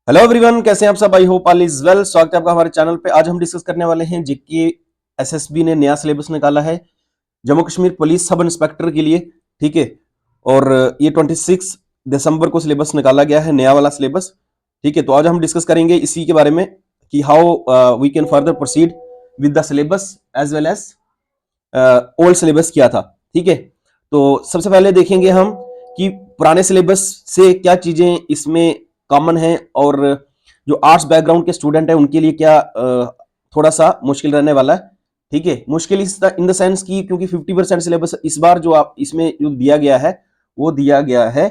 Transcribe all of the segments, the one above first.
Hello everyone, कैसे हैं आप सब। I hope all is well. स्वागत है आपका हमारे चैनल पे। आज हम डिस्कस करने वाले हैं जीके एसएसबी ने नया सिलेबस निकाला है Jammu Kashmir police sub inspector के लिए। ठीक है, और ये 26 दिसंबर को सिलेबस निकाला गया है, नया वाला सिलेबस। ठीक है, तो आज हम डिस्कस करेंगे इसी के बारे में कि how we can further proceed with the syllabus as well as old syllabus क्या था। ठीक है, तो सबसे पहले देखेंगे हम कि पुराने सिलेबस से क्या चीजें इसमें कॉमन है और जो आर्ट्स बैकग्राउंड के स्टूडेंट है उनके लिए क्या थोड़ा सा मुश्किल रहने वाला है। ठीक है, मुश्किल इन द सेंस की क्योंकि 50% सिलेबस इस बार जो आप इसमें जो दिया गया है वो दिया गया है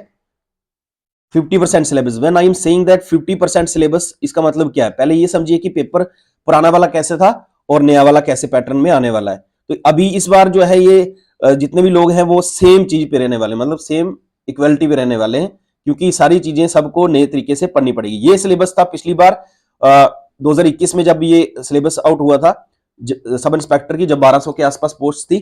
50% syllabus. When I am saying that 50% syllabus, इसका मतलब क्या है, पहले ये समझिए कि पेपर पुराना वाला कैसे था और नया वाला कैसे पैटर्न में आने वाला है। तो अभी इस बार जो है ये जितने भी लोग हैं वो सेम चीज पे रहने वाले, मतलब सेम इक्वलिटी पे रहने वाले हैं, क्योंकि सारी चीजें सबको नए तरीके से पढ़नी पड़ेगी। ये सिलेबस था पिछली बार 2021 में जब ये सिलेबस आउट हुआ था सब इंस्पेक्टर की, जब 1200 के आसपास पोस्ट थी।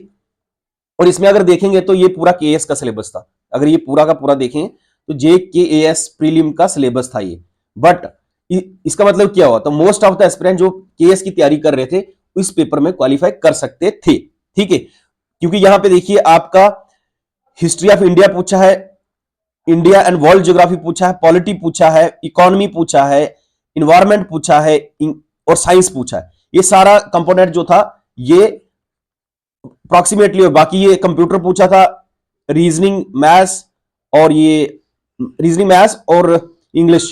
और इसमें अगर देखेंगे तो ये पूरा केएस का सिलेबस था। अगर ये पूरा का पूरा देखें तो JKAS प्रीलिम का सिलेबस था ये। बट इसका मतलब क्या हुआ, तो मोस्ट ऑफ द एस्पिरेंट जो केएस की तैयारी कर रहे थे इस पेपर में क्वालिफाई कर सकते थे। ठीक है, क्योंकि यहां पे देखिए आपका हिस्ट्री ऑफ इंडिया पूछा है, इंडिया एंड वर्ल्ड ज्योग्राफी पूछा है, पॉलिटी पूछा है, इकोनॉमी पूछा है, इन्वायरमेंट पूछा है और साइंस पूछा है। ये सारा कंपोनेंट जो था ये अप्रोक्सीमेटली, बाकी ये कंप्यूटर पूछा था, रीजनिंग मैथ्स और ये रीजनिंग मैथ्स और इंग्लिश,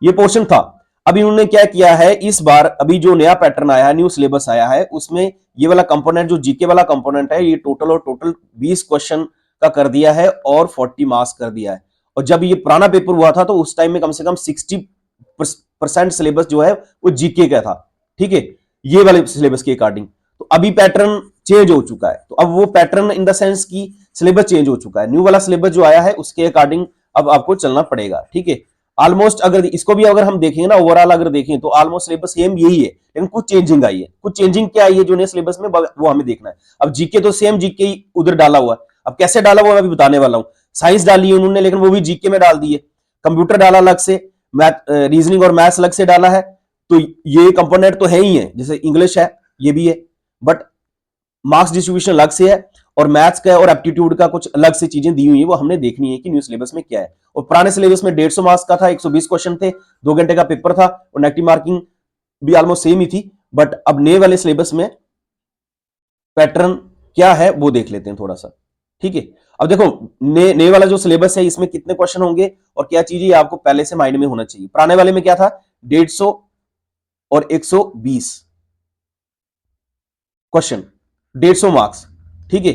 ये पोर्शन था। अब इन्होंने क्या किया है इस बार, अभी जो नया पैटर्न आया है, न्यू सिलेबस आया है, उसमें ये वाला कंपोनेंट जो जीके वाला कंपोनेंट है ये टोटल 20 क्वेश्चन का कर दिया है और 40 मार्क्स कर दिया है। और जब ये पुराना पेपर हुआ था तो उस टाइम में कम से कम 60% सिलेबस जो है वो जीके का था। ठीक है, ये वाले सिलेबस के अकॉर्डिंग। तो अभी पैटर्न चेंज हो चुका है, तो अब वो पैटर्न इन द सेंस की सिलेबस चेंज हो चुका है। न्यू वाला सिलेबस जो आया है उसके अकॉर्डिंग अब आपको चलना पड़ेगा। ठीक है, ऑलमोस्ट अगर इसको भी अगर हम देखेंगे ना, ओवरऑल अगर देखें तो ऑलमोस्ट सिलेबस सेम यही है, लेकिन कुछ चेंजिंग आई है। कुछ चेंजिंग क्या आई है जो नए सिलेबस में, वो हमें देखना है। अब जीके तो सेम जीके ही उधर डाला हुआ है, अब कैसे डाला हुआ मैं अभी बताने वाला हूं। साइंस डाली है उन्होंने, लेकिन वो भी जीके में डाल दी है। कंप्यूटर डाला अलग से, मैथ रीजनिंग और मैथ्स अलग से डाला है। तो ये कंपोनेंट तो है ही है, जैसे इंग्लिश है ये भी है, बट मार्क्स डिस्ट्रीब्यूशन अलग से है और मैथ्स का और एप्टीट्यूड का कुछ अलग से चीजें दी हुई है, वो हमने देखनी है कि न्यू सिलेबस में क्या है। और पुराने सिलेबस में 150 मार्क्स का था, 120 क्वेश्चन थे, 2 घंटे का पेपर था और नेगेटिव मार्किंग भी ऑलमोस्ट सेम ही थी। बट अब नए वाले सिलेबस में पैटर्न क्या है वो देख लेते हैं थोड़ा सा। ठीक है, अब देखो नए वाला जो सिलेबस है इसमें कितने क्वेश्चन होंगे और क्या चीजें आपको पहले से माइंड में होना चाहिए। पुराने वाले में क्या था, 150 और 120 क्वेश्चन, 150 मार्क्स। ठीक है,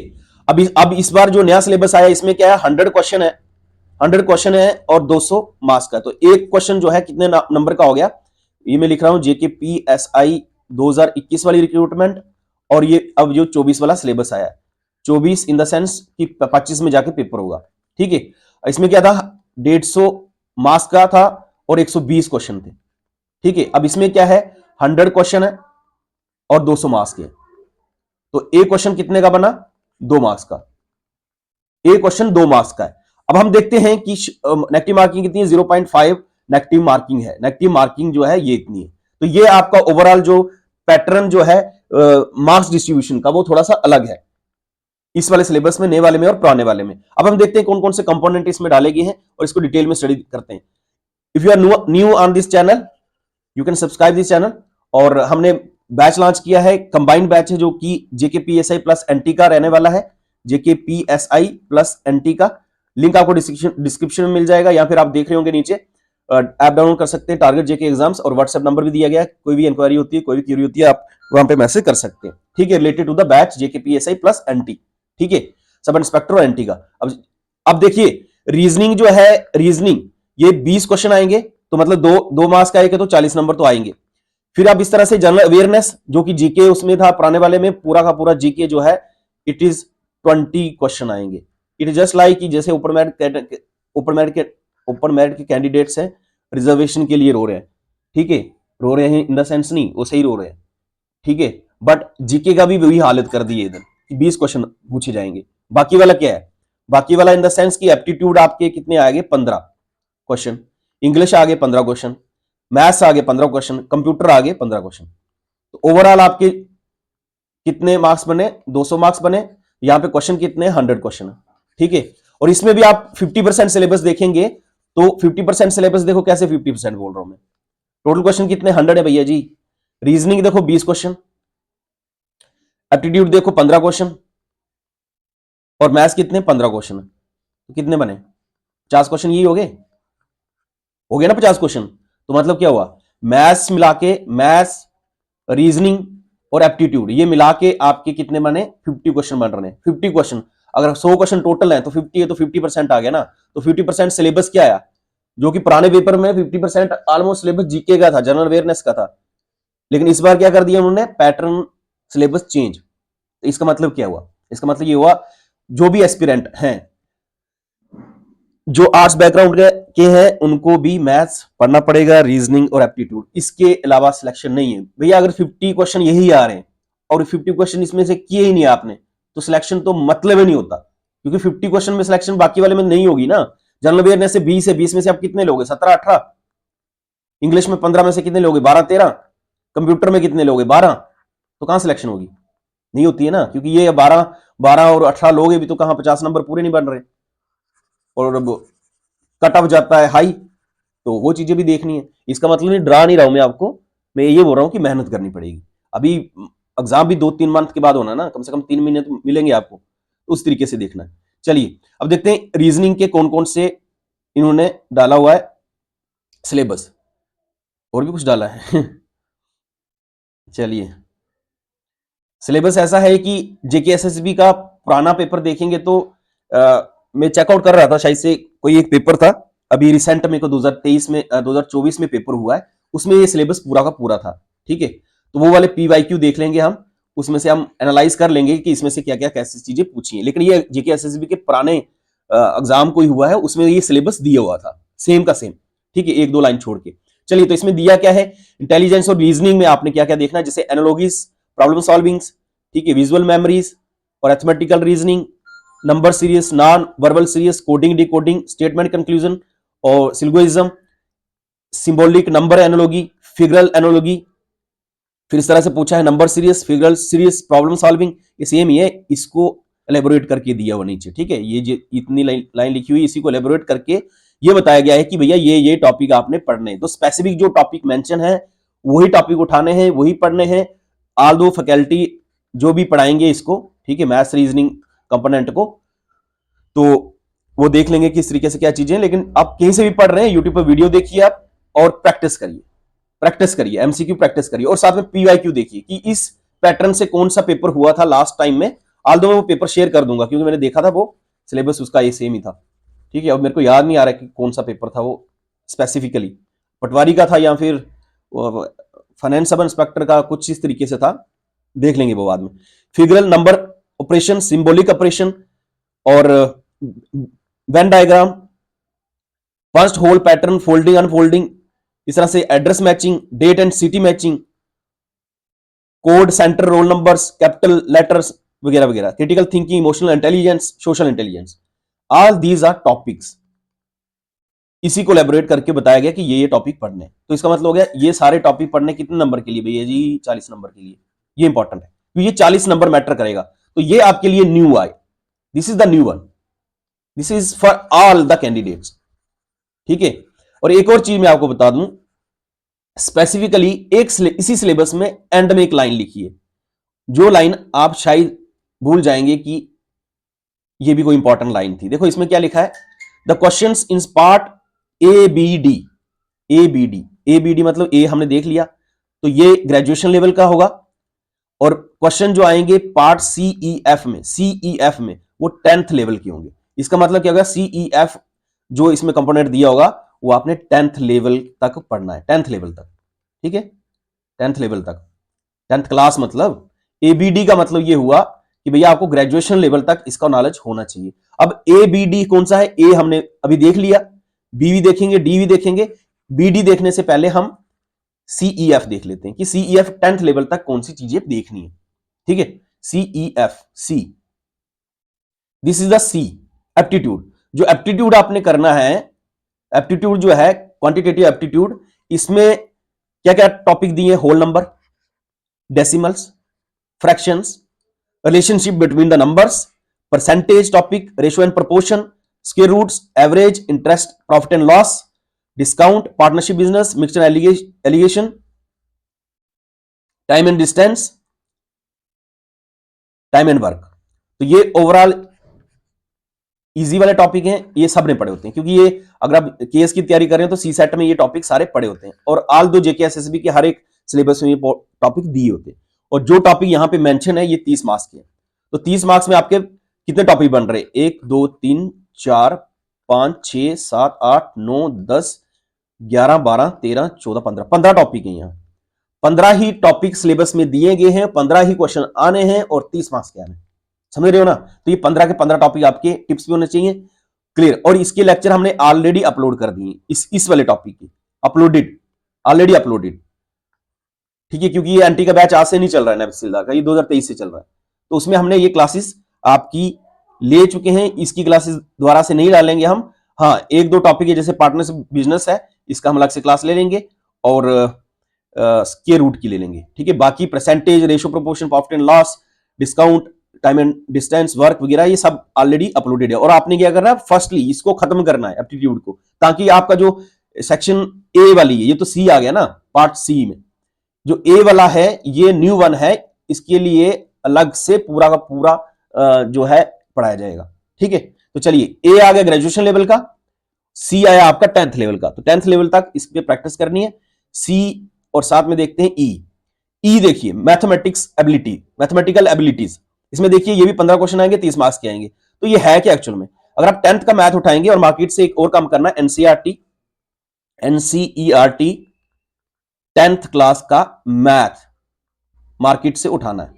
अब इस बार जो नया सिलेबस आया इसमें क्या है, 100 क्वेश्चन है, 100 क्वेश्चन है और 200 मार्क्स का। तो एक क्वेश्चन जो है कितने नंबर का हो गया, ये मैं लिख रहा हूं JKPSI 2021 वाली रिक्रूटमेंट। और ये अब जो 24 वाला सिलेबस आया है, 24 इन द सेंस कि 25 में जाके पेपर होगा। ठीक है, इसमें क्या था, 150 मार्क्स का था और 120 क्वेश्चन थे। ठीक है, अब इसमें क्या है, 100 क्वेश्चन है और 200 मार्क्स के। तो एक क्वेश्चन कितने का बना, 2 मार्क्स का। एक क्वेश्चन 2 मार्क्स का है। अब हम देखते हैं कि नेगेटिव मार्किंग कितनी है, 0.5 नेगेटिव मार्किंग है। नेगेटिव मार्किंग जो है ये इतनी है। तो ये आपका ओवरऑल जो पैटर्न जो है मार्क्स डिस्ट्रीब्यूशन का वो थोड़ा सा अलग है इस वाले सिलेबस में, नए वाले में और पुराने वाले में। अब हम देखते हैं कौन कौन से कंपोनेंट इसमें डाले गए हैं और इसको डिटेल में स्टडी करते हैं। If you are new on this channel you can subscribe this channel. और हमने बैच लॉन्च किया है, कंबाइंड बैच है जो कि JKPSI प्लस NT का रहने वाला है। JKPSI प्लस NT का लिंक आपको डिस्क्रिप्शन में मिल जाएगा, या फिर आप देख रहे होंगे नीचे ऐप डाउनलोड कर सकते हैं, टारगेट जेके एग्जाम्स, और व्हाट्सएप नंबर भी दिया गया है। कोई भी इंक्वायरी होती है, कोई भी क्यूरी होती है, आप वहां पे मैसेज कर सकते हैं। ठीक है, related to the batch JKPSI plus NT। ठीक है, सब इंस्पेक्टर और NT का। अब देखिए रीजनिंग जो है, रीजनिंग ये 20 क्वेश्चन आएंगे, तो मतलब दो मार्क्स का आएगा तो 40 नंबर तो आएंगे। फिर आप इस तरह से जनरल अवेयरनेस जो कि जीके उसमें था पुराने वाले में, पूरा का पूरा जीके जो है इट इज 20 क्वेश्चन आएंगे। इट इज जस्ट लाइक कि जैसे ओपन मेरिट के कैंडिडेट्स हैं, रिजर्वेशन के लिए रो रहे हैं। ठीक है, रो रहे हैं इन द सेंस नहीं, वो सही रो रहे हैं। ठीक है, बट जीके का भी वही हालत कर दी है इधर कि 20 क्वेश्चन पूछे जाएंगे। बाकी वाला क्या है, बाकी वाला इन द सेंस की एप्टीट्यूड आपके कितने आएंगे, 15 क्वेश्चन, इंग्लिश आगे 15 क्वेश्चन, मैथ्स आ गए 15 क्वेश्चन, कंप्यूटर आ गए 15 क्वेश्चन। तो ओवरऑल आपके कितने मार्क्स बने? 200 मार्क्स बने। यहां पे क्वेश्चन कितने? 100 क्वेश्चन। ठीक है, और इसमें भी आप 50% सिलेबस देखेंगे तो 50% सिलेबस देखो कैसे 50% बोल रहा हूं मैं। टोटल क्वेश्चन कितने? 100 है भैया जी। रीजनिंग देखो 20 क्वेश्चन, एप्टीट्यूड देखो 15 क्वेश्चन, और मैथ्स कितने? 15 क्वेश्चन। तो कितने बने? 50 क्वेश्चन यही हो गए ना 50 क्वेश्चन। तो मतलब क्या हुआ? मैथ्स मिला के, मैथ्स, रीजनिंग और एप्टीट्यूड ये मिला के आपके कितने बने? 50 क्वेश्चन बन रहे हैं। 50 क्वेश्चन, अगर 100 क्वेश्चन टोटल है तो 50 है तो 50% आ गया ना। तो 50% सिलेबस क्या आया? जो कि पुराने पेपर में 50% ऑलमोस्ट सिलेबस जीके का था, जनरल अवेयरनेस का था, लेकिन इस बार क्या कर दिया उन्होंने? Pattern syllabus change. तो इसका मतलब क्या हुआ? इसका मतलब ये हुआ जो भी एस्पिरेंट हैं, जो आर्ट्स बैकग्राउंड के हैं, उनको भी मैथ्स पढ़ना पड़ेगा, रीजनिंग और एप्टीट्यूड, इसके अलावा सिलेक्शन नहीं है भैया। अगर 50 क्वेश्चन यही आ रहे हैं और 50 क्वेश्चन इसमें से किए ही नहीं आपने, तो सिलेक्शन तो मतलब ही नहीं होता, क्योंकि 50 क्वेश्चन में सिलेक्शन बाकी वाले में नहीं होगी ना। जनरल अवेयरनेस से 20 है, 20 में से आप कितने लोगे? 17 18। इंग्लिश में 15 में से कितने लोगे? 12 13। कंप्यूटर में कितने लोगे? 12। तो कहां सिलेक्शन होगी? नहीं होती है ना, क्योंकि ये 12 12 और 18 लोगे भी तो कहां 50 नंबर पूरे नहीं बन रहे, और कट ऑफ जाता है हाई। तो वो चीजें भी देखनी है। इसका मतलब नहीं, डरा नहीं रहा हूं मैं आपको, मैं ये बोल रहा हूं कि मेहनत करनी पड़ेगी। अभी एग्जाम भी 2-3 मंथ के बाद होना ना, कम से कम 3 महीने तो मिलेंगे आपको, तो उस तरीके से देखना है। चलिए अब देखते हैं रीजनिंग के कौन कौन से इन्होंने डाला हुआ है सिलेबस, और भी कुछ डाला है। चलिए, सिलेबस ऐसा है कि जेकेएसएसबी का पुराना पेपर देखेंगे तो मैं चेकआउट कर रहा था, शायद से कोई एक पेपर था अभी रिसेंट में को 2023 में 2024 में पेपर हुआ है, उसमें ये सिलेबस पूरा का पूरा था। ठीक है, तो वो वाले पीवाईक्यू देख लेंगे हम, उसमें से हम एनालाइज कर लेंगे कि इसमें से क्या क्या कैसी चीजें पूछी हैं। लेकिन ये जेकेएसएसबी के पुराने एग्जाम कोई हुआ है उसमें ये सिलेबस दिया हुआ था, सेम का सेम। ठीक है, एक दो लाइन छोड़ के। चलिए, तो इसमें दिया क्या है? इंटेलिजेंस और रीजनिंग में आपने क्या क्या देखना है, जैसे एनालॉजीज, प्रॉब्लम सॉल्विंग्स, ठीक है, विजुअल मेमोरीज और arithmetical reasoning, number series, non verbal series, coding decoding, statement conclusion और syllogism, symbolic number analogy, figural analogy. फिर इस तरह से पूछा है number series, figural series, problem solving, ये सेम ही है, इसको एलेबोरेट करके दिया हुआ नीचे। ठीक है, ये जो इतनी लाइन लिखी हुई, इसी को एलेबोरेट करके ये बताया गया है कि भैया ये टॉपिक आपने पढ़ने हैं। तो स्पेसिफिक जो टॉपिक मेंशन है वही टॉपिक उठाने हैं, वही पढ़ने हैं। ऑल दो फैकल्टी जो भी पढ़ाएंगे इसको, ठीक है, मैथ्स रीजनिंग कंपोनेंट को, तो वो देख लेंगे किस तरीके से क्या चीजें। लेकिन आप कहीं से भी पढ़ रहे हैं, यूट्यूब पर वीडियो देखिए आप और प्रैक्टिस करिए, प्रैक्टिस करिए, एमसीक्यू प्रैक्टिस करिए, और साथ में पीवाईक्यू देखिए कि इस पैटर्न से कौन सा पेपर हुआ था लास्ट टाइम में। आल दो मैं वो पेपर शेयर कर दूंगा, क्योंकि मैंने देखा था वो सिलेबस उसका ये सेम ही था। ठीक है, अब मेरे को याद नहीं आ रहा कि कौन सा पेपर था वो स्पेसिफिकली, पटवारी का था या फिर फाइनेंस सब इंस्पेक्टर का, कुछ इस तरीके से था, देख लेंगे वो बाद में। Figural number operation, symbolic operation और Venn diagram, first hole pattern, folding unfolding, इस तरह से address matching, date and city matching, code center, roll numbers, capital letters वगैरह वगैरह, critical thinking, emotional intelligence, social intelligence, all these are topics. इसी को elaborate करके बताया गया कि ये टॉपिक पढ़ने। तो इसका मतलब हो गया ये सारे टॉपिक पढ़ने कितने नंबर के लिए भैया जी? 40 नंबर के लिए। ये इंपॉर्टेंट है, तो ये 40 नंबर मैटर करेगा। तो ये आपके लिए न्यू आए, this is the new one, this is for all the candidates. ठीक है, और एक और चीज मैं आपको बता दूं, स्पेसिफिकली एक इसी सिलेबस में एंड में एक लाइन लिखी है, जो लाइन आप शायद भूल जाएंगे कि ये भी कोई इंपॉर्टेंट लाइन थी। देखो इसमें क्या लिखा है, the questions in part A B D, A B D, A B D मतलब ए हमने देख लिया, तो ये ग्रेजुएशन लेवल का होगा। और क्वेश्चन जो आएंगे पार्ट सी ई एफ में, सी ई एफ में, वो 10th लेवल के होंगे। इसका मतलब क्या होगा, सी ई एफ जो इसमें कंपोनेंट दिया होगा वो आपने 10th लेवल तक पढ़ना है, 10th लेवल तक। ठीक है, 10th लेवल तक, 10th क्लास मतलब। एबीडी का मतलब ये हुआ कि भैया आपको ग्रेजुएशन लेवल तक इसका नॉलेज होना चाहिए। अब ए बी डी कौन सा है? ए हमने अभी देख लिया, बी भी देखेंगे, डी भी देखेंगे। बी डी देखने से पहले हम सीईएफ देख लेते हैं कि सीईएफ 10th लेवल तक कौन सी चीजें देखनी है। ठीक है, CEF, C, this is the C, aptitude. जो एप्टीट्यूड आपने करना है, एप्टीट्यूड जो है क्वांटिटेटिव एप्टीट्यूड, इसमें क्या क्या टॉपिक दिए? Whole number, decimals, fractions, relationship between the numbers, percentage topic, ratio and proportion, square roots, average, interest, profit and loss, discount, partnership business, mixture alligation, time and distance, time and work. तो ये overall easy वाले topic हैं, ये सब ने पढ़े होते हैं, क्योंकि ये अगर आप केएस की तैयारी कर रहे हैं तो सी सेट में ये टॉपिक सारे पढ़े होते हैं, और ऑल दो जेके एसएसबी के हर एक सिलेबस में ये टॉपिक दिए होते हैं। और जो टॉपिक यहां पे मेंशन है ये 30 मार्क्स के हैं। तो 30 मार्क्स में आपके कितने टॉपिक बन रहे हैं? 1 2 3 4 5 6 7 8 9 10 11 12 13 14 15 टॉपिक है यहाँ। 15 ही टॉपिक सिलेबस में दिए गए हैं, 15 ही क्वेश्चन आने हैं और 30 मार्क्स के आने हैं। समझ रहे हो ना? तो ये 15 के 15 टॉपिक आपके टिप्स भी होने चाहिए क्लियर। और इसके लेक्चर हमने ऑलरेडी अपलोड कर दिए, इस वाले टॉपिक की अपलोडेड, ऑलरेडी अपलोडेड, ठीक है, क्योंकि ये एंटी का बैच आज से नहीं चल रहा है, नैब का ये 2023 से चल रहा है। तो उसमें हमने ये क्लासेस आपकी ले चुके हैं, इसकी क्लासेस दोबारा से नहीं डालेंगे हम। हाँ, एक दो टॉपिक है जैसे पार्टनरशिप बिजनेस है, इसका हम अलग से क्लास ले लेंगे, और स्क्वायर रूट की ले लेंगे, ठीक है। बाकी percentage, ratio, proportion, profit and loss, discount, time and distance, work वगैरह ये सब ऑलरेडी अपलोडेड है। और आपने क्या करना है? फर्स्टली इसको खत्म करना है एप्टीट्यूड को, ताकि आपका जो सेक्शन ए वाली है, ये तो सी आ गया ना, पार्ट सी में जो ए वाला है ये न्यू वन है, इसके लिए अलग से पूरा का पूरा जो है पढ़ाया जाएगा, ठीक है। तो चलिए, ए आ गया ग्रेजुएशन लेवल का, सी आया आपका 10th लेवल का। तो 10th लेवल तक इस पे प्रैक्टिस करनी है। सी और साथ में देखते हैं ई देखिए, मैथमेटिक्स एबिलिटी, मैथमेटिकल एबिलिटीज, इसमें देखिए ये भी 15 क्वेश्चन आएंगे, 30 मार्क्स के आएंगे। तो ये है क्या एक्चुअल में? अगर आप 10th का मैथ उठाएंगे और मार्केट से एक और काम करना है, एनसीईआरटी 10th क्लास का मैथ मार्केट से उठाना है।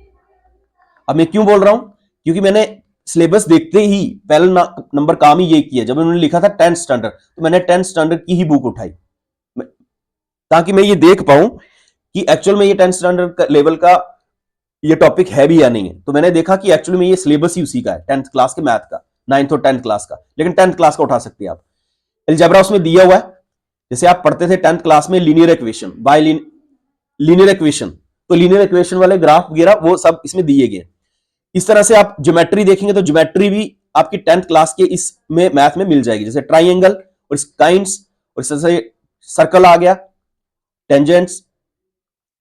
अब मैं क्यों बोल रहा हूं? क्योंकि मैंने सिलेबस देखते ही पहला नंबर काम ही ये किया, जब उन्होंने लिखा था 10th स्टैंडर्ड, तो मैंने 10th स्टैंडर्ड की ही बुक उठाई, ताकि मैं ये देख पाऊं कि एक्चुअल में ये 10th स्टैंडर्ड लेवल का ये टॉपिक है भी या नहीं है। तो मैंने देखा कि एक्चुअली में ये सिलेबस ही उसी का है, 10th क्लास के मैथ का, 9th और 10th क्लास का, लेकिन 10th क्लास का उठा सकते हैं आप। अलजेब्रा उसमें दिया हुआ है, जैसे आप पढ़ते थे 10th क्लास में linear equation, bye linear equation, तो लीनियर इक्वेशन वाले ग्राफ वगैरह वो सब इसमें दिए गए। इस तरह से आप ज्योमेट्री देखेंगे तो ज्योमेट्री भी आपकी 10th क्लास के इसमें मैथ में मिल जाएगी, जैसे ट्राइंगल और काइंड्स, और इस तरह से सर्कल आ गया, टेंजेंट्स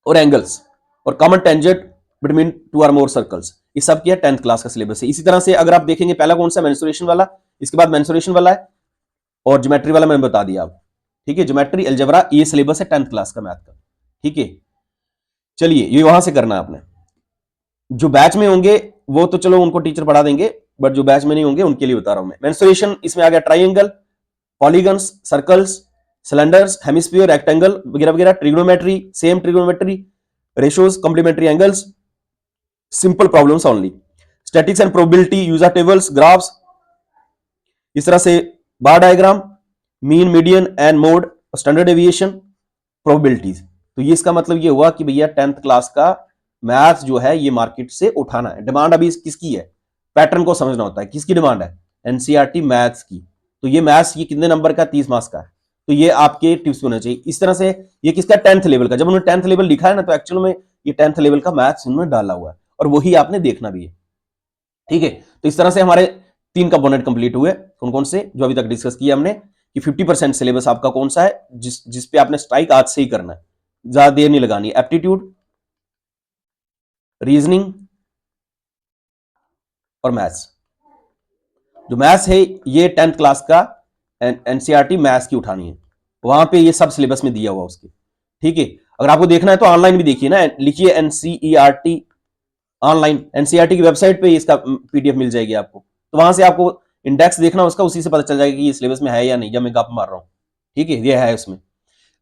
और एंगल्स, और कॉमन टेंजेंट बिटवीन टू और मोर सर्कल्स, ये सब क्या 10th क्लास का सिलेबस है। इसी तरह से अगर आप देखेंगे, पहला कौन सा? मेंसुरेशन वाला, इसके बाद मेंसुरेशन वाला है, और ज्योमेट्री वाला मैंने बता दिया आप, ठीक है। ज्योमेट्री, अलजेब्रा, ये सिलेबस है 10th क्लास का मैथ का, ठीक है। चलिए, ये वहां से करना है आपने। जो बैच में होंगे वो तो चलो उनको टीचर पढ़ा देंगे, बट जो बैच में नहीं होंगे उनके लिए बता रहा हूं मैं। मेंसुरेशन इसमें आ गया triangle, polygons, circles, cylinders, hemisphere, rectangle वगैरह वगैरह, trigonometry, same trigonometry, ratios, complementary angles, simple problems only, statics and probability, user tables, graphs, इस तरह से bar diagram, mean, median and mode, standard deviation, probabilities. तो ये इसका मतलब ये हुआ कि भैया 10th क्लास का मैथ्स जो है ये मार्केट से उठाना है। डिमांड अभी किसकी है? पैटर्न को समझना होता है, किसकी डिमांड है? एनसीईआरटी मैथ्स की। तो ये मैथ्स ये कितने नंबर का? 30 मार्क्स का है। तो ये आपके टिप्स होने चाहिए। इस तरह से ये किसका? 10th लेवल का। जब उन्होंने 10th लेवल लिखा है ना, तो एक्चुअल में ये 10th लेवल का मैथ्स उन्होंने डाला हुआ है, और वही आपने देखना भी है, ठीक है। तो इस तरह से हमारे 3 कंपोनेंट कंप्लीट हुए। कौन कौन से? जो अभी तक डिस्कस किया हमने, कि 50% सिलेबस आपका कौन सा है जिस पे आपने स्ट्राइक आज से ही करना है, ज्यादा देर नहीं लगानी। एप्टीट्यूड, रीजनिंग और मैथ्स। जो मैथ्स है ये 10th क्लास का एनसीईआरटी मैथ्स की उठानी है, वहां पे ये सब सिलेबस में दिया हुआ उसके, ठीक है। अगर आपको देखना है तो ऑनलाइन भी देखिए ना, लिखिए एनसीईआरटी ऑनलाइन, एनसीईआरटी की वेबसाइट पे इसका पीडीएफ मिल जाएगी आपको। तो वहां से आपको इंडेक्स देखना उसका, उसी से पता चल जाएगा कि ये सिलेबस में है या नहीं, जब मैं गप मार रहा हूं, ठीक है। ये है उसमें।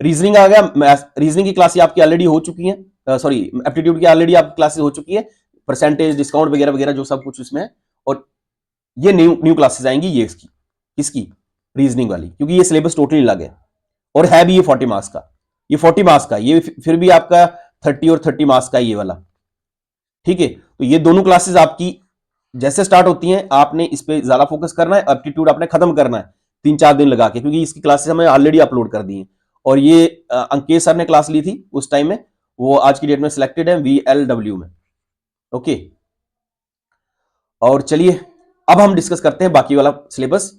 रीजनिंग आ गया, रीजनिंग की क्लासेस आपकी ऑलरेडी हो चुकी है, सॉरी एप्टीट्यूड की ऑलरेडी आपकी क्लासेस हो चुकी है, परसेंटेज, डिस्काउंट वगैरह वगैरह जो सब कुछ उसमें है। और ये न्यू क्लासेस आएंगी, ये इसकी, किसकी? रीजनिंग वाली, क्योंकि ये सिलेबस टोटली अलग है, और है भी ये 40 मार्क्स का। ये 40 मार्क्स का, ये फिर भी आपका 30 और 30 मार्क्स का ये वाला, ठीक है। तो ये दोनों क्लासेस आपकी जैसे स्टार्ट होती हैं, आपने इस पे ज्यादा फोकस करना है। एप्टीट्यूड आपने खत्म करना है 3-4 दिन लगा के, क्योंकि इसकी क्लासेस हमें ऑलरेडी अपलोड कर दी हैं। और ये अंकेश सर ने क्लास ली थी उस टाइम में, वो आज की डेट में सिलेक्टेड है VLW में। ओके, और चलिए अब हम डिस्कस करते हैं बाकी वाला सिलेबस।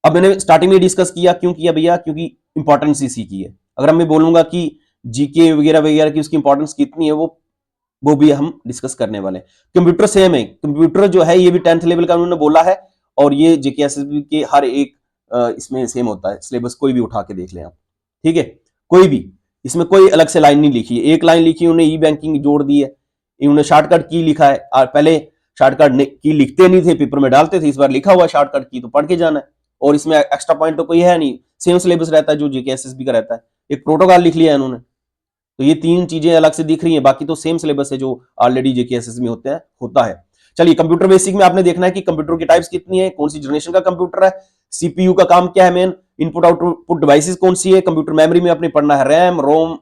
अब मैंने स्टार्टिंग में डिस्कस किया, क्यों किया भैया? क्योंकि इंपॉर्टेंस इसी की है। अगर मैं बोलूंगा कि जीके वगैरह वगैरह की उसकी इंपॉर्टेंस कितनी है, वो भी हम डिस्कस करने वाले हैं। कंप्यूटर सेम है, कंप्यूटर जो है ये भी 10th लेवल का उन्होंने बोला है, और ये जीके एसएसबी के हर एक इसमें सेम होता है सिलेबस, कोई भी उठा के देख लें आप, ठीक है? कोई भी इसमें कोई अलग से लाइन नहीं लिखी है, एक लाइन लिखी है उन्होंने, ई बैंकिंग जोड़ दी है, उन्होंने शॉर्टकट की लिखा है। और पहले शॉर्टकट की लिखते नहीं थे, पेपर में डालते थे, इस बार लिखा हुआ शॉर्टकट की, तो पढ़ के जाना है। और इसमें एक्स्ट्रा पॉइंट तो कोई है नहीं, सेम सिलेबस रहता है जो जीके एसएसबी का रहता है। एक प्रोटोकॉल लिख लिया है उन्होंने, तो ये तीन चीजें अलग से दिख रही हैं, बाकी तो सेम सिलेबस है जो ऑलरेडी जेकेएसएस में होता है। चलिए, कंप्यूटर बेसिक में आपने देखना है कि कंप्यूटर की टाइप्स कितनी है, कौन सी जनरेशन का कंप्यूटर है, सीपीयू का काम क्या है, मेन इनपुट आउटपुट डिवाइसेस कौन सी है, कंप्यूटर मेमोरी में आपने पढ़ना है रैम, रोम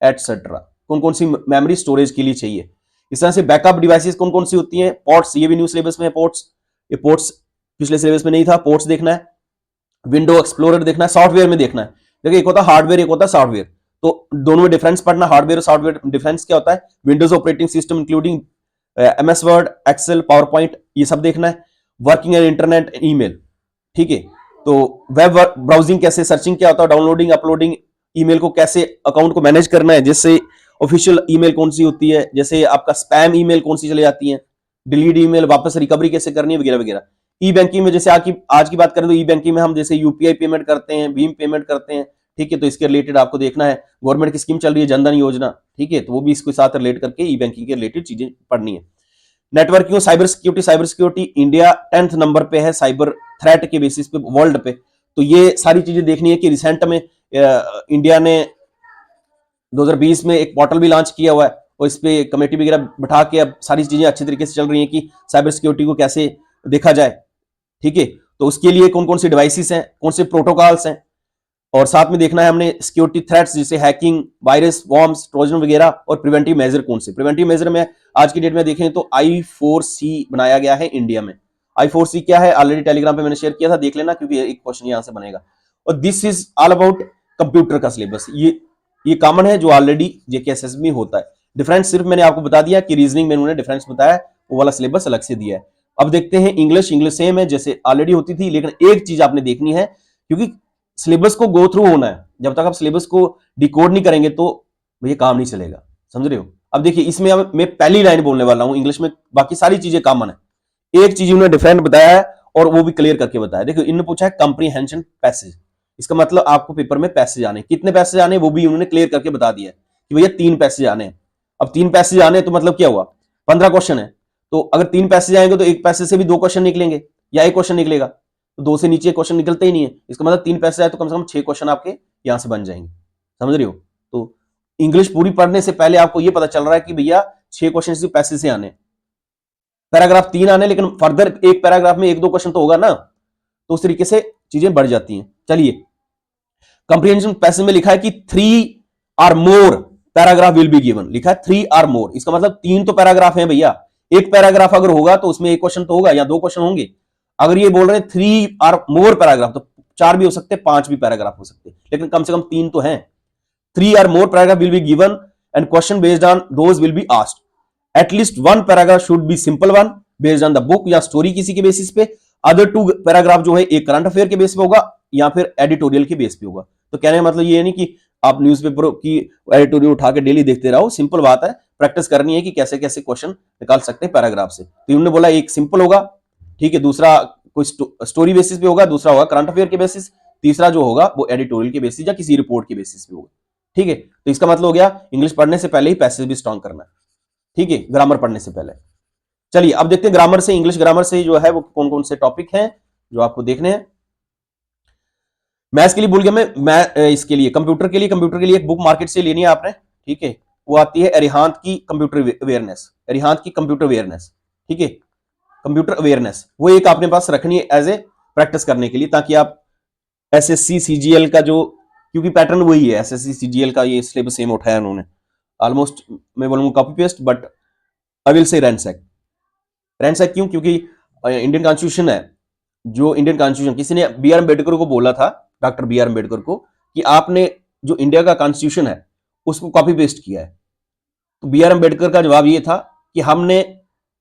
एटसेट्रा, कौन कौन सी मेमोरी स्टोरेज के लिए चाहिए। इस तरह से बैकअप डिवाइसेस कौन कौन सी होती हैं, पोर्ट्स, ये भी न्यू सिलेबस में है पोर्ट्स, ये पोर्ट्स पिछले सिलेबस में नहीं था, पोर्ट्स देखना है, विंडो एक्सप्लोरर देखना है, सॉफ्टवेयर में देखना है। देखिए, एक होता है हार्डवेयर, एक होता है सॉफ्टवेयर, तो दोनों में डिफरेंस पढ़ना, हार्डवेयर और सॉफ्टवेयर डिफरेंस क्या होता है, Windows operating system including MS Word, Excel, PowerPoint, ये सब देखना है, वर्किंग एंड इंटरनेट, ईमेल, ठीक है? तो वेब ब्राउजिंग कैसे, सर्चिंग क्या होता है, डाउनलोडिंग अपलोडिंग, ईमेल को कैसे अकाउंट को मैनेज करना है, जैसे ऑफिशियल ईमेल कौन सी होती है, जैसे आपका स्पैम ईमेल कौन सी चले जाती है, डिलीट ईमेल वापस रिकवरी कैसे करनी है, वगैरह वगैरह। ई बैंकिंग में जैसे आज की बात करें तो ई बैंकिंग में हम जैसे यूपीआई पेमेंट करते हैं, भीम पेमेंट करते हैं, ठीक है? तो इसके रिलेटेड आपको देखना है, गवर्नमेंट की स्कीम चल रही है जनधन योजना, ठीक है? तो वो भी इसके साथ रिलेट करके ई बैंकिंग के रिलेटेड चीजें पढ़नी है। नेटवर्किंग और cyber security India 10th number पे है साइबर थ्रेट के बेसिस पे वर्ल्ड पे, तो ये सारी चीजें देखनी है कि रिसेंट में इंडिया ने 2020 में एक पोर्टल भी लॉन्च किया हुआ है, और इस पे कमेटी वगैरह बैठा के अब सारी चीजें अच्छी तरीके से चल रही हैं कि साइबर सिक्योरिटी को कैसे देखा जाए, ठीक है? तो उसके लिए कौन कौन से डिवाइसेस हैं, कौन से प्रोटोकॉल्स हैं, और साथ में देखना है हमने सिक्योरिटी थ्रेट्स जैसे हैकिंग, वायरस, वॉर्म्स, ट्रोजन वगैरह, और प्रिवेंटिव मेजर कौन से। प्रिवेंटिव मेजर में आज की डेट में देखें तो I4C बनाया गया है इंडिया में। I4C क्या है, ऑलरेडी टेलीग्राम पे मैंने शेयर किया था, देख लेना, क्योंकि एक क्वेश्चन यहां से बनेगा। और this is all about computer का सिलेबस, ये कॉमन है जो ऑलरेडी जेकेएसएस में होता है। डिफरेंस सिर्फ मैंने आपको बता दिया कि रीजनिंग में उन्होंने डिफरेंस बताया, वो वाला सिलेबस अलग से दिया है। अब देखते हैं इंग्लिश सेम है जैसे ऑलरेडी होती थी, लेकिन एक चीज आपने देखनी है, क्योंकि सिलेबस को गो थ्रू होना है, जब तक आप सिलेबस को डिकोड नहीं करेंगे तो ये काम नहीं चलेगा, समझ रहे हो? अब देखिए, इसमें अब मैं पहली लाइन बोलने वाला हूं इंग्लिश में, बाकी सारी चीजें कॉमन है, एक चीज उन्होंने डिफरेंट बताया है और वो भी क्लियर करके बताया। देखिए, इन्होंने पूछा है कंप्रीहेंशन पैसेज, इसका मतलब आपको पेपर में पैसेज आने, कितने पैसेज आने वो भी उन्होंने क्लियर करके बता दिया है कि भैया 3 पैसेज आने हैं। अब 3 पैसेज आने तो मतलब क्या हुआ, 15 क्वेश्चन है, तो अगर 3 पैसेज आएंगे तो एक पैसेज से भी 2 क्वेश्चन निकलेंगे या एक क्वेश्चन निकलेगा, तो 2 से नीचे क्वेश्चन निकलते ही नहीं है, इसका मतलब 3 पैसेज आए तो कम से कम 6 क्वेश्चन आपके यहां से बन जाएंगे, समझ रहे हो? तो इंग्लिश पूरी पढ़ने से पहले आपको यह पता चल रहा है कि भैया 6 क्वेश्चन सिर्फ पैसेज से आने, पैराग्राफ 3 आने, लेकिन फर्दर एक पैराग्राफ में 1-2 क्वेश्चन तो होगा ना, तो उस तरीके से चीजें बढ़ जाती हैं। चलिए, कंप्रीहेंशन पैसेज में लिखा है कि 3 और मोर पैराग्राफ विल बी गिवन, लिखा है 3 और मोर, इसका मतलब 3 तो पैराग्राफ हैं भैया, एक पैराग्राफ अगर होगा तो उसमें एक क्वेश्चन तो होगा या 2 क्वेश्चन होंगे। अगर ये बोल रहे हैं 3 और मोर पैराग्राफ, तो 4 भी हो सकते हैं, 5 भी पैराग्राफ हो सकते हैं, लेकिन कम से कम 3 तो हैं। 3 or more paragraph will be given and question based on those will be asked. At least one paragraph should be simple one based on the book या स्टोरी किसी के बेसिस पे, अदर 2 पैराग्राफ जो है एक करंट अफेयर के base पे होगा या फिर एडिटोरियल के बेस पे होगा। तो कहने का मतलब ये नहीं कि आप न्यूज़पेपर की एडिटोरियल उठा के डेली देखते रहो, सिंपल बात है, प्रैक्टिस करनी है कि कैसे कैसे क्वेश्चन निकाल सकते हैं पैराग्राफ से। तो इन्होंने बोला एक सिंपल होगा, ठीक है, दूसरा कोई स्टोरी बेसिस पे होगा, दूसरा होगा करंट अफेयर के बेसिस, तीसरा जो होगा वो एडिटोरियल के बेसिस या किसी रिपोर्ट के बेसिस पे होगा, ठीक है? तो इसका मतलब हो गया इंग्लिश पढ़ने से पहले ही पैसेज भी स्ट्रॉन्ग करना है, ठीक है, ग्रामर पढ़ने से पहले। चलिए, अब देखते हैं ग्रामर से, इंग्लिश ग्रामर से जो है वो कौन कौन से टॉपिक हैं जो आपको देखने हैं। मैथ्स के लिए भूल गया मैं इसके लिए कंप्यूटर के लिए एक बुक मार्केट से लेनी है आपने, ठीक है? वो आती है अरिहंत की कंप्यूटर अवेयरनेस, अरिहंत की कंप्यूटर अवेयरनेस, ठीक है? कंप्यूटर अवेयरनेस वो एक अपने पास रखनी है एज ए प्रैक्टिस करने के लिए, ताकि आप एसएससी सीजीएल का जो, क्योंकि पैटर्न वही है, एसएससी सीजीएल का ये सिलेबस सेम उठाया उन्होंने, ऑलमोस्ट मैं बोलूंगा copy paste, but I will say ransack. रैंसैक क्यों? क्योंकि इंडियन कॉन्स्टिट्यूशन है, जो इंडियन कॉन्स्टिट्यूशन किसी ने बी आर अम्बेडकर को बोला था डॉक्टर बी आर अम्बेडकर को कि आपने जो इंडिया का कॉन्स्टिट्यूशन है उसको कॉपी पेस्ट किया है। तो बी आर अम्बेडकर का जवाब ये था कि हमने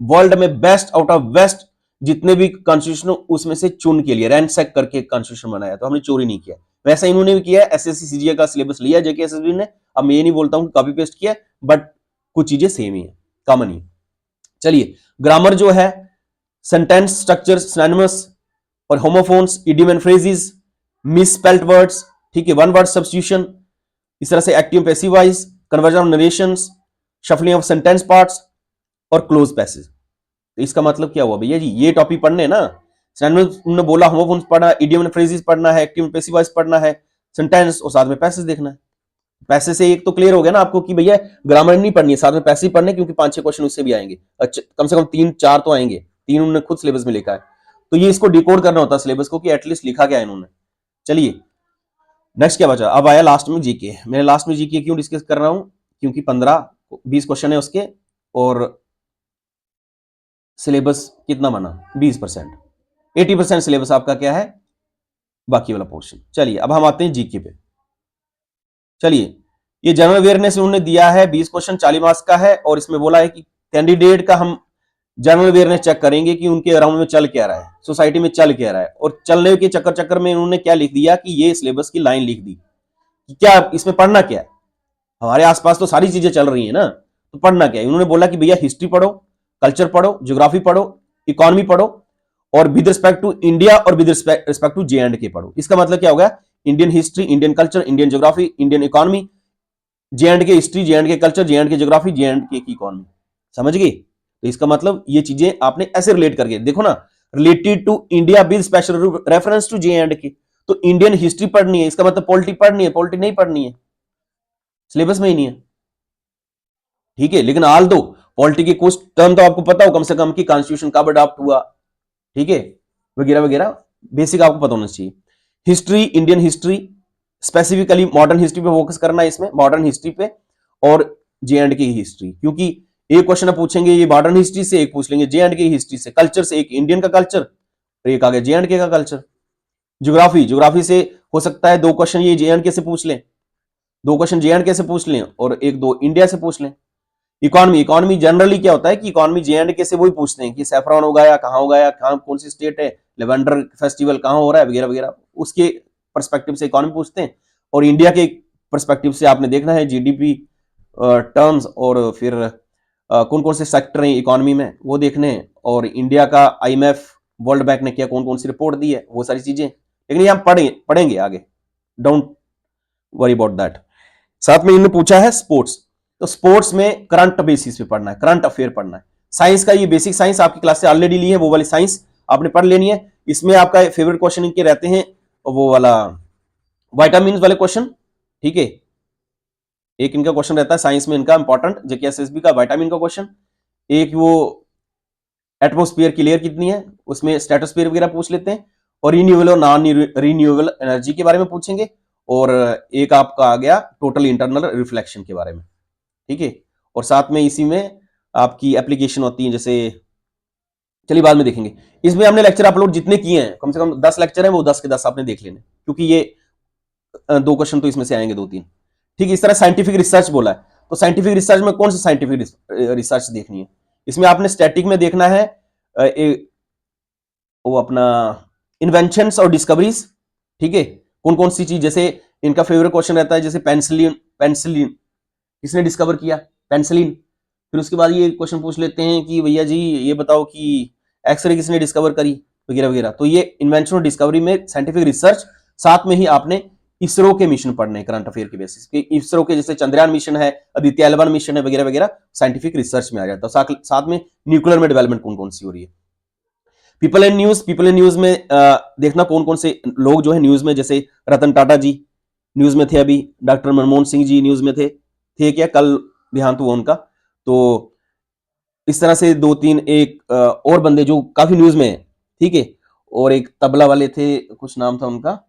वर्ल्ड में बेस्ट आउट ऑफ बेस्ट जितने भी कॉन्स्टिट्यूशन उसमें से चुन के लिए रैंक करके कॉन्स्टिट्यूशन बनाया, तो हमने चोरी नहीं किया। वैसा इन्होंने भी किया है, एसएससी सीजीए का सिलेबस लिया जेके एसएसबी ने। अब मैं ये नहीं बोलता हूं कि कॉपी पेस्ट किया, बट कुछ चीजें सेम ही है, कॉमन ही। चलिए, ग्रामर जो है, सेंटेंस स्ट्रक्चर, सिनोनिमस और homophones, idiom and phrases, misspelled words, ठीक है, वन वर्ड सब्स्टिट्यूशन, इस तरह से active passive voice, conversion of narrations, shuffling of sentence parts और क्लोज पैसेज। तो इसका मतलब क्या हुआ भैया जी, ये टॉपिक पढ़ने ना, उन्होंने बोला होमोफोन्स पढ़ना, इडियम एंड फ्रेजेस पढ़ना है, एक्टिव पैसिव वॉइस पढ़ना है, सेंटेंस और साथ में पैसेज देखना है। पैसे से एक तो क्लियर हो गया ना आपको कि भैया ग्रामर नहीं पढ़नी है, साथ में पैसे ही पढ़ने, क्योंकि 5-6 क्वेश्चन उससे भी आएंगे, कम से कम 3-4 तो आएंगे, 3 उन्होंने खुद सिलेबस में लिखा है। तो ये इसको डिकोड करना होता है सिलेबस को कि एटलीस्ट लिखा क्या है इन्होंने। चलिए, नेक्स्ट क्या बचा, अब आया लास्ट में जीके। मैं लास्ट में जीके क्यों डिस्कस कर रहा हूं, क्योंकि 15-20 क्वेश्चन है उसके, और सिलेबस कितना बना 20%, 80% सिलेबस आपका क्या है, बाकी वाला पोर्शन। चलिए, अब हम आते हैं जीके पे। चलिए, ये जनरल अवेयरनेस उन्होंने दिया है, 20 क्वेश्चन 40 मार्क्स का है, और इसमें बोला है कि कैंडिडेट का हम जनरल अवेयरनेस चेक करेंगे कि उनके अराउंड में चल क्या रहा है, सोसाइटी में चल क्या रहा है। और चलने के चक्कर में उन्होंने क्या लिख दिया कि ये सिलेबस की लाइन लिख दी कि क्या इसमें पढ़ना क्या है, हमारे आसपास तो सारी चीजें चल रही है ना, तो पढ़ना क्या है। उन्होंने बोला कि भैया हिस्ट्री पढ़ो, कल्चर पढ़ो, ज्योग्राफी पढ़ो, इकोनॉमी पढ़ो, और विद रिस्पेक्ट टू इंडिया और with respect to J and K पढ़ो। इसका मतलब क्या होगा, Indian history, Indian culture, Indian geography, Indian economy, J and K history, J and K culture, J and K geography, J and K economy. समझ गए? तो इसका मतलब ये चीजें आपने ऐसे रिलेट करके देखो ना, related to India with special reference to J and K. तो इंडियन हिस्ट्री पढ़नी है, इसका मतलब पॉलिटी पढ़नी है, पॉलिटी नहीं पढ़नी है, सिलेबस में ही नहीं है, ठीक है। लेकिन आल दो पॉलिटी के कुछ टर्म तो आपको पता हो कम से कम कि कॉन्स्टिट्यूशन कब अडॉप्ट हुआ, ठीक है, वगैरह वगैरह, बेसिक आपको पता होना चाहिए। History, Indian history, specifically modern history पे फोकस करना है इसमें, मॉडर्न हिस्ट्री पे और जे एंड के हिस्ट्री, क्योंकि एक क्वेश्चन पूछेंगे ये मॉडर्न हिस्ट्री से, एक पूछ लेंगे जे एंड के हिस्ट्री से, कल्चर से एक इंडियन का कल्चर और एक आगे जे एंड के का कल्चर। ज्योग्राफी, ज्योग्राफी से हो सकता है 2 क्वेश्चन ये जे एंड के से पूछ लें, 2 क्वेश्चन जे एंड के से पूछ लें, और 1-2 इंडिया से पूछ लें। इकोनॉमी, इकोनॉमी जनरली क्या होता है कि इकोनॉमी जे एंड के से वही पूछते हैं कि सैफरॉन उगाया कहाँ उगाया, कहाँ कौन सी स्टेट है, लेवेंडर फेस्टिवल कहाँ हो रहा है, वगैरह वगैरह, उसके पर्सपेक्टिव से इकोनॉमी पूछते हैं। और इंडिया के पर्सपेक्टिव से आपने देखना है जीडीपी टर्म्स, और फिर कौन कौन से सेक्टर हैं इकोनॉमी में वो देखने हैं, और इंडिया का आईएमएफ, वर्ल्ड बैंक ने क्या कौन कौन सी रिपोर्ट दी है, वो सारी चीजें। लेकिन ये हम पढ़ेंगे आगे, डोंट वरी अबाउट दैट। साथ में इन्होंने पूछा है स्पोर्ट्स, तो स्पोर्ट्स में करंट बेसिस पे पढ़ना है, करंट अफेयर पढ़ना है। साइंस का ये बेसिक साइंस आपकी क्लास से ऑलरेडी ली है, वो वाली साइंस आपने पढ़ लेनी है। इसमें आपका फेवरेट क्वेश्चन इनके रहते हैं वो वाला विटामिन वाले क्वेश्चन, ठीक है। एक इनका क्वेश्चन रहता है साइंस में इनका इंपॉर्टेंट जेकेएसएसबी का विटामिन का क्वेश्चन। एक वो एटमोस्फियर की लेयर कितनी है, उसमें स्ट्रेटोस्फियर वगैरह पूछ लेते हैं, और रिन्यूएबल और नॉन रिन्यूएबल एनर्जी के बारे में पूछेंगे, और एक आपका आ गया टोटल इंटरनल रिफ्लेक्शन के बारे में, ठीक है। और साथ में इसी में आपकी एप्लीकेशन होती है, जैसे चलिए बाद में देखेंगे। इसमें हमने लेक्चर अपलोड जितने किए हैं, कम से कम 10 लेक्चर हैं, वो 10 के 10 आपने देख लेने, क्योंकि ये 2 क्वेश्चन तो इसमें से आएंगे, 2-3, ठीक है। इस तरह साइंटिफिक रिसर्च बोला है, तो साइंटिफिक रिसर्च में कौन सी साइंटिफिक रिसर्च देखनी है, इसमें आपने स्टैटिक में देखना है वो अपना इन्वेंशंस और डिस्कवरीज, ठीक है। कौन कौन सी चीज, जैसे इनका फेवरेट क्वेश्चन रहता है जैसे पेनिसिलिन, पेनिसिलिन किसने डिस्कवर किया, पेनिसिलिन। फिर उसके बाद ये क्वेश्चन पूछ लेते हैं कि भैया जी ये बताओ कि एक्सरे किसने डिस्कवर करी, वगैरह वगैरह। तो ये इन्वेंशन और डिस्कवरी में साइंटिफिक रिसर्च, साथ में ही आपने इसरो के मिशन पढ़ने करंट अफेयर के बेसिस पे, इसरो के जैसे चंद्रयान मिशन है, आदित्य L1 मिशन है, वगैरह वगैरह, साइंटिफिक रिसर्च में आ जाता है। साथ में न्यूक्लियर में डेवलपमेंट कौन कौन सी हो रही है। People and news, people and news में देखना कौन कौन से लोग जो है न्यूज में, जैसे रतन टाटा जी न्यूज में थे, अभी डॉक्टर मनमोहन सिंह जी न्यूज में थे क्या, कल देहांत हुआ उनका। तो इस तरह से 2-3 एक और बंदे जो काफी न्यूज में है, ठीक है। और एक तबला वाले थे, कुछ नाम था उनका,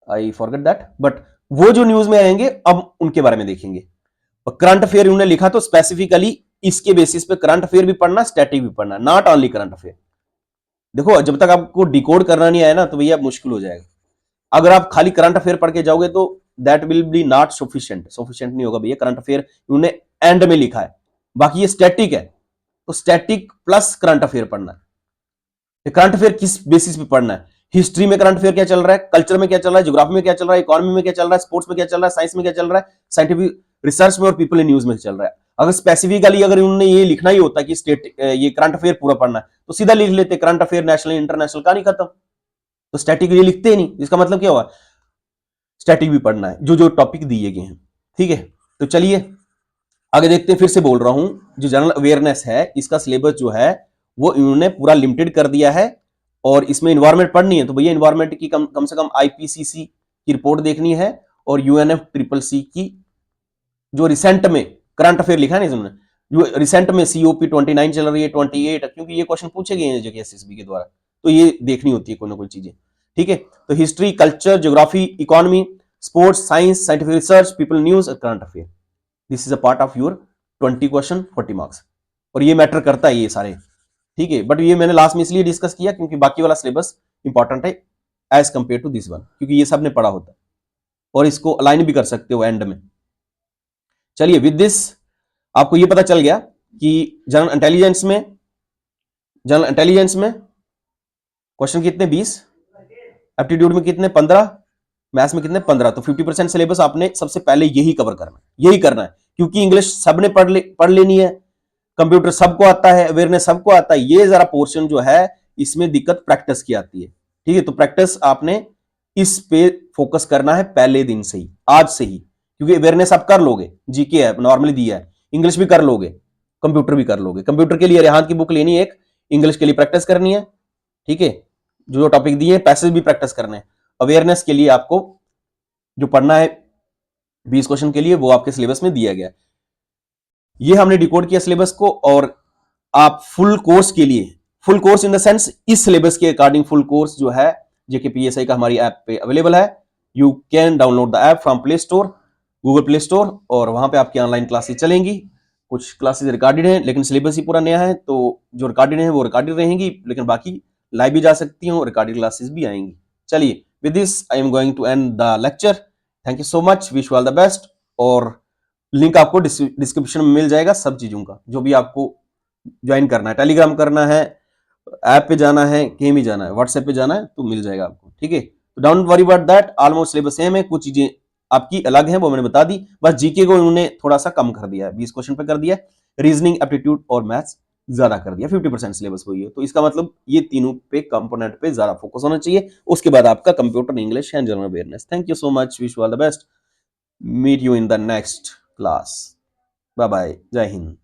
आई फॉरगेट दैट, बट वो जो न्यूज में आएंगे अब उनके बारे में देखेंगे। और करंट अफेयर उन्होंने लिखा तो स्पेसिफिकली इसके बेसिस पे करंट अफेयर भी पढ़ना, स्टैटिक भी पढ़ना, नॉट ओनली करंट अफेयर। देखो जब तक आपको डिकोड करना नहीं आया ना, तो भैया मुश्किल हो जाएगा। अगर आप खाली करंट अफेयर पढ़ के जाओगे तो that will be not sufficient नहीं होगा भैया। करंट अफेयर उन्होंने एंड में लिखा है, बाकी ये स्टैटिक है, तो स्टैटिक प्लस करंट अफेयर पढ़ना है। करंट अफेयर किस बेसिस पे पढ़ना है? हिस्ट्री में करंट अफेयर क्या चल रहा है, कल्चर में क्या चल रहा है, ज्योग्राफी में क्या चल रहा है, इकोनॉमी में क्या चल रहा है, स्पोर्ट्स में क्या चल रहा है, साइंस में क्या चल रहा है, साइंटिफिक रिसर्च में और पीपल इन न्यूज में चल रहा है। अगर स्पेसिफिकली अगर उन्होंने ये लिखना ही होता कि स्टेट ये करंट अफेयर पूरा पढ़ना है, तो सीधा लिख लेते करंट अफेयर नेशनल इंटरनेशनल, का नहीं खत्म। तो स्टैटिक ये लिखते ही नहीं, इसका मतलब क्या हुआ, स्टैटिक भी पढ़ना है, जो जो टॉपिक दिए गए हैं। ठीक है, तो चलिए आगे देखते हैं। फिर से बोल रहा हूं, जो जनरल अवेयरनेस है इसका सिलेबस जो है वो इन्होंने पूरा लिमिटेड कर दिया है, और इसमें इन्वायरमेंट पढ़नी है तो भैया इन्वायरमेंट की कम से कम आईपीसीसी की रिपोर्ट देखनी है, और यूएनएफ ट्रिपल सी की जो रिसेंट में करंट अफेयर लिखा है ना इसमें, जो रिसेंट में सीओपी 29 चल रही है, 28, क्योंकि ये क्वेश्चन पूछे गए हैं जो कि एसएसबी के द्वारा, तो ये देखनी होती है कोई ना कोई चीजें। ठीक है, तो history, culture, geography, economy, sports, science, scientific research, people news और current affair, this is a part of your 20 question 40 marks, और ये मैटर करता है ये सारे। ठीक है, बट ये मैंने लास्ट में इसलिए डिस्कस किया क्योंकि बाकी वाला सिलेबस इंपॉर्टेंट है as compare to this one, क्योंकि ये सब ने पढ़ा होता है और इसको अलाइन भी कर सकते हो एंड में। चलिए, विद दिस आपको ये पता चल गया कि जनरल इंटेलिजेंस में क्वेश्चन कितने 20, एप्टीट्यूड में कितने 15, मैथ्स में कितने 15, तो 50% सिलेबस आपने सबसे पहले यही कवर करना है, यही करना है, क्योंकि इंग्लिश सबने पढ़ लेनी है, कंप्यूटर सबको आता है, अवेयरनेस सबको आता है। ये जरा पोर्शन जो है इसमें दिक्कत प्रैक्टिस की आती है। ठीक है, तो प्रैक्टिस आपने इस पे फोकस करना है पहले दिन से ही, आज से ही, क्योंकि अवेयरनेस आप कर लोगे, जीके है नॉर्मली दिया है, इंग्लिश भी कर लोगे, कंप्यूटर भी कर लोगे। कंप्यूटर के लिए रेहान की बुक लेनी है एक, इंग्लिश के लिए प्रैक्टिस करनी है। ठीक है, जो टॉपिक दिए पैसेज भी प्रैक्टिस करने हैं। अवेयरनेस के लिए आपको जो पढ़ना है 20 क्वेश्चन के लिए वो आपके सिलेबस में दिया गया। ये हमने डिकोड किया सिलेबस को, और आप फुल कोर्स के लिए, full course in the sense इस सिलेबस के अकॉर्डिंग फुल कोर्स जो है जेके पीएसआई का हमारी ऐप पे अवेलेबल है। You can download the app from play store, Google play store, और वहां पे आपकी ऑनलाइन क्लासेस चलेंगी। कुछ क्लासेस रिकॉर्डेड हैं, लेकिन सिलेबस ही पूरा नया है, तो जो रिकॉर्डेड है वो रिकॉर्डेड रहेंगी, लेकिन बाकी लाइव भी जा सकती हैं, रिकॉर्डेड क्लासेस भी आएंगी। चलिए, with this I am going to end the lecture. Thank you so much, wish you all the best, और लिंक आपको डिस्क्रिप्शन में मिल जाएगा सब चीजों का, जो भी आपको ज्वाइन करना है, टेलीग्राम करना है, ऐप पे जाना है, कहीं भी जाना है, व्हाट्सएप पे जाना है, तो मिल जाएगा आपको। ठीक है, तो don't worry about that, almost syllabus same है, कुछ चीजें आपकी अलग हैं वो मैंने बता दी, बस जीके को उन्होंने थोड़ा सा कम कर दिया है, 20 क्वेश्चन पे कर दिया, रीजनिंग, एप्टीट्यूड और मैथ्स ज्यादा कर दिया, 50% सिलेबस वही है। तो इसका मतलब ये तीनों पे कंपोनेंट पे ज्यादा फोकस होना चाहिए, उसके बाद आपका computer, English and general awareness. Thank you so much, wish you all the best, meet you in the next class, bye bye, जय हिंद।